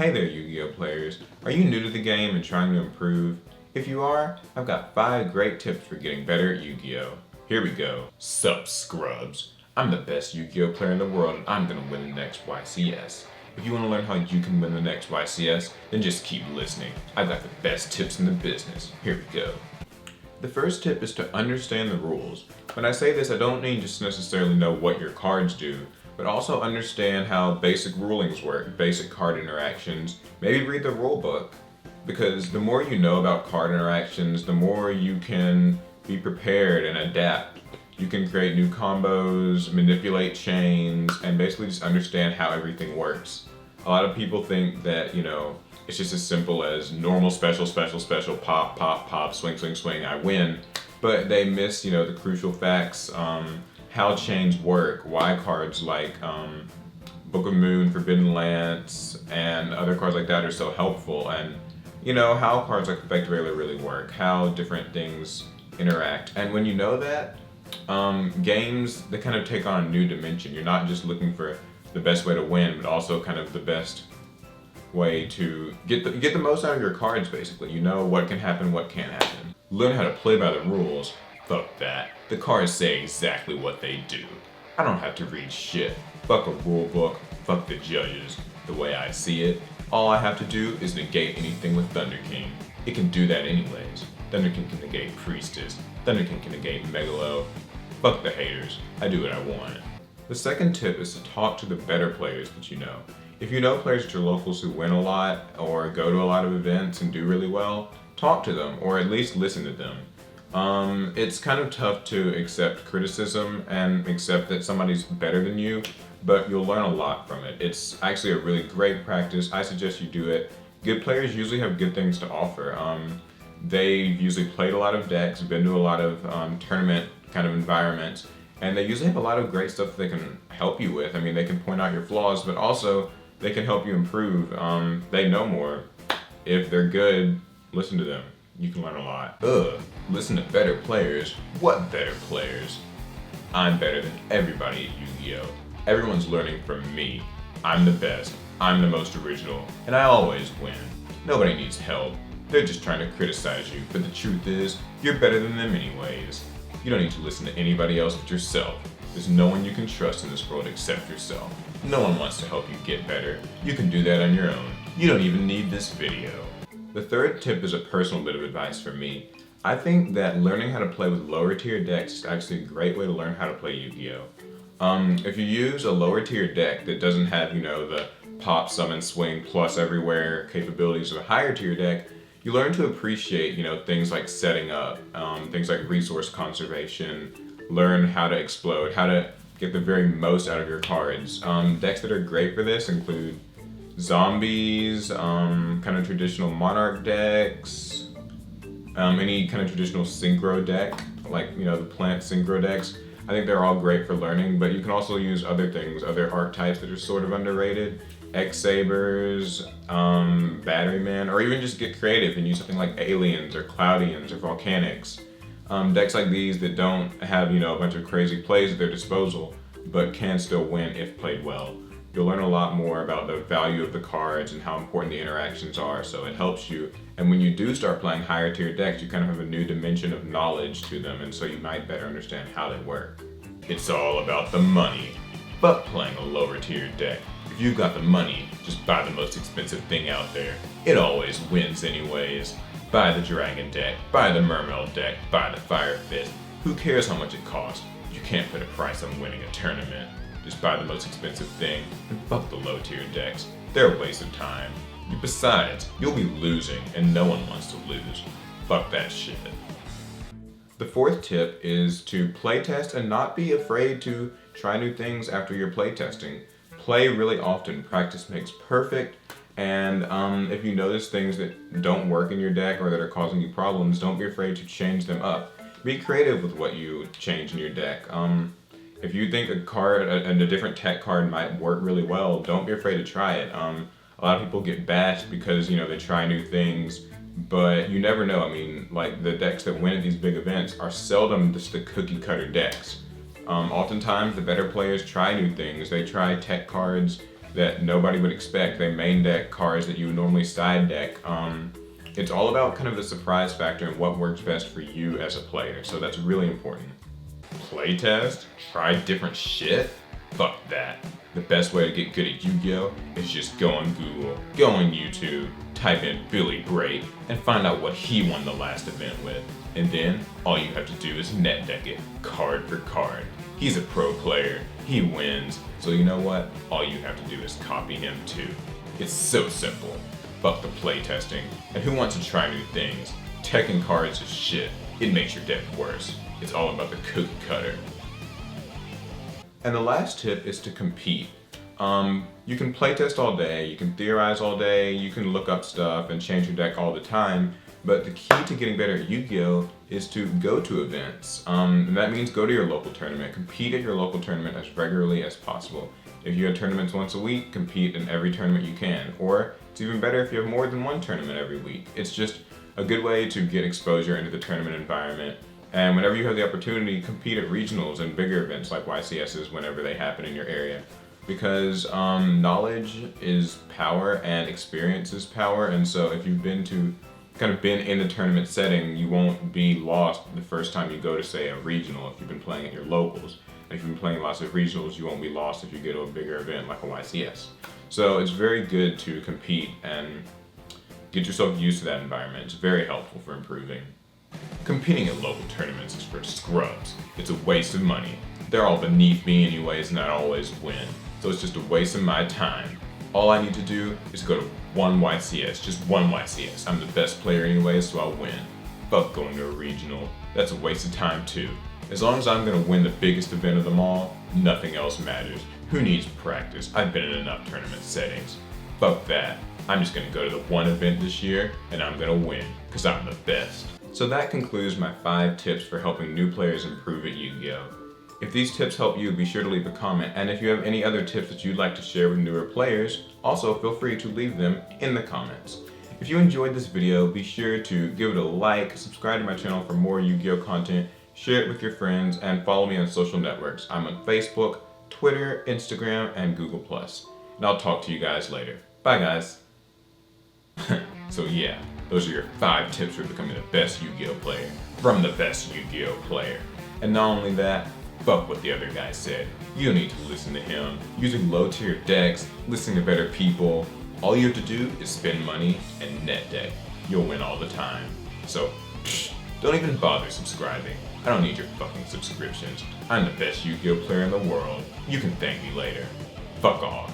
Hey there, Yu-Gi-Oh players. Are you new to the game and trying to improve? If you are, I've got 5 great tips for getting better at Yu-Gi-Oh. Here we go. Sup, scrubs. I'm the best Yu-Gi-Oh player in the world and I'm gonna win the next YCS. If you want to learn how you can win the next YCS, then just keep listening. I've got the best tips in the business. Here we go. The first tip is to understand the rules. When I say this, I don't mean just necessarily know what your cards do, but also understand how basic rulings work, basic card interactions. Maybe read the rule book, because the more you know about card interactions, the more you can be prepared and adapt. You can create new combos, manipulate chains, and basically just understand how everything works. A lot of people think that, it's just as simple as normal, special, pop, pop, pop, swing, swing, swing, I win. But they miss, the crucial facts, how chains work, why cards like Book of Moon, Forbidden Lance, and other cards like that are so helpful, and how cards like Effect Veiler really work, how different things interact. And when you know that, games, they kind of take on a new dimension. You're not just looking for the best way to win, but also kind of the best way to get the most out of your cards, basically. You know what can happen, what can't happen. Learn how to play by the rules. Fuck that. The cards say exactly what they do. I don't have to read shit. Fuck a rule book, fuck the judges. The way I see it, all I have to do is negate anything with Thunder King. It can do that anyways. Thunder King can negate Priestess. Thunder King can negate Megalo. Fuck the haters. I do what I want. The second tip is to talk to the better players that you know. If you know players at your locals who win a lot or go to a lot of events and do really well, talk to them or at least listen to them. It's kind of tough to accept criticism and accept that somebody's better than you, but you'll learn a lot from it. It's actually a really great practice. I suggest you do it. Good players usually have good things to offer. They've usually played a lot of decks, been to a lot of tournament kind of environments, and they usually have a lot of great stuff that they can help you with. I mean, they can point out your flaws, but also they can help you improve. They know more. If they're good, listen to them. You can learn a lot. Listen to better players. What better players? I'm better than everybody at Yu-Gi-Oh! Everyone's learning from me. I'm the best. I'm the most original. And I always win. Nobody needs help. They're just trying to criticize you. But the truth is, you're better than them anyways. You don't need to listen to anybody else but yourself. There's no one you can trust in this world except yourself. No one wants to help you get better. You can do that on your own. You don't even need this video. The third tip is a personal bit of advice from me. I think that learning how to play with lower tier decks is actually a great way to learn how to play Yu-Gi-Oh! If you use a lower tier deck that doesn't have, the pop, summon, swing, plus everywhere capabilities of a higher tier deck, you learn to appreciate, things like setting up, things like resource conservation, learn how to explode, how to get the very most out of your cards. Decks that are great for this include zombies, kind of traditional monarch decks, any kind of traditional synchro deck, like, the plant synchro decks. I think they're all great for learning, but you can also use other things, other archetypes that are sort of underrated. X-Sabers, Batteryman, or even just get creative and use something like Aliens or Cloudians or Volcanics. Decks like these that don't have, a bunch of crazy plays at their disposal, but can still win if played well. You'll learn a lot more about the value of the cards and how important the interactions are, so it helps you. And when you do start playing higher tier decks, you kind of have a new dimension of knowledge to them, and so you might better understand how they work. It's all about the money, but playing a lower tier deck. If you've got the money, just buy the most expensive thing out there. It always wins anyways. Buy the Dragon deck, buy the Mermail deck, buy the Fire Fist. Who cares how much it costs? You can't put a price on winning a tournament. Just buy the most expensive thing, and fuck the low tier decks. They're a waste of time. Besides, you'll be losing, and no one wants to lose. Fuck that shit. The fourth tip is to playtest and not be afraid to try new things after you're playtesting. Play really often. Practice makes perfect. And if you notice things that don't work in your deck or that are causing you problems, don't be afraid to change them up. Be creative with what you change in your deck. If you think a card and a different tech card might work really well, don't be afraid to try it. A lot of people get bashed because, they try new things, but you never know. I mean, like, the decks that win at these big events are seldom just the cookie cutter decks. Oftentimes the better players try new things. They try tech cards that nobody would expect. They main deck cards that you would normally side deck. It's all about kind of the surprise factor and what works best for you as a player, so that's really important. Playtest? Try different shit? Fuck that. The best way to get good at Yu-Gi-Oh! Is just go on Google, go on YouTube, type in Billy Bray, and find out what he won the last event with. And then, all you have to do is net deck it, card for card. He's a pro player, he wins, so you know what? All you have to do is copy him too. It's so simple. Fuck the playtesting. And who wants to try new things? Teching cards is shit. It makes your deck worse. It's all about the cookie cutter. And the last tip is to compete. You can playtest all day, you can theorize all day, you can look up stuff and change your deck all the time, but the key to getting better at Yu-Gi-Oh! Is to go to events. And that means go to your local tournament, compete at your local tournament as regularly as possible. If you have tournaments once a week, compete in every tournament you can. Or it's even better if you have more than one tournament every week. It's just a good way to get exposure into the tournament environment. And whenever you have the opportunity, compete at regionals and bigger events like YCSs whenever they happen in your area. Because knowledge is power and experience is power, and so if you've been in the tournament setting, you won't be lost the first time you go to, say, a regional if you've been playing at your locals. And if you've been playing lots of regionals, you won't be lost if you go to a bigger event like a YCS. So it's very good to compete and get yourself used to that environment. It's very helpful for improving. Competing at local tournaments is for scrubs. It's a waste of money. They're all beneath me anyways, and I always win. So it's just a waste of my time. All I need to do is go to one YCS, just one YCS. I'm the best player anyways, so I'll win. Fuck going to a regional. That's a waste of time too. As long as I'm gonna win the biggest event of them all, nothing else matters. Who needs practice? I've been in enough tournament settings. Fuck that. I'm just gonna go to the one event this year, and I'm gonna win, cause I'm the best. So that concludes my 5 tips for helping new players improve at Yu-Gi-Oh! If these tips help you, be sure to leave a comment, and if you have any other tips that you'd like to share with newer players, also feel free to leave them in the comments. If you enjoyed this video, be sure to give it a like, subscribe to my channel for more Yu-Gi-Oh! Content, share it with your friends, and follow me on social networks. I'm on Facebook, Twitter, Instagram, and Google+. And I'll talk to you guys later. Bye guys! So yeah, those are your 5 tips for becoming the best Yu-Gi-Oh! Player from the best Yu-Gi-Oh! Player. And not only that, fuck what the other guy said. You don't need to listen to him. Using low-tier decks, listening to better people, all you have to do is spend money and net deck. You'll win all the time. So, don't even bother subscribing. I don't need your fucking subscriptions. I'm the best Yu-Gi-Oh! Player in the world. You can thank me later. Fuck off.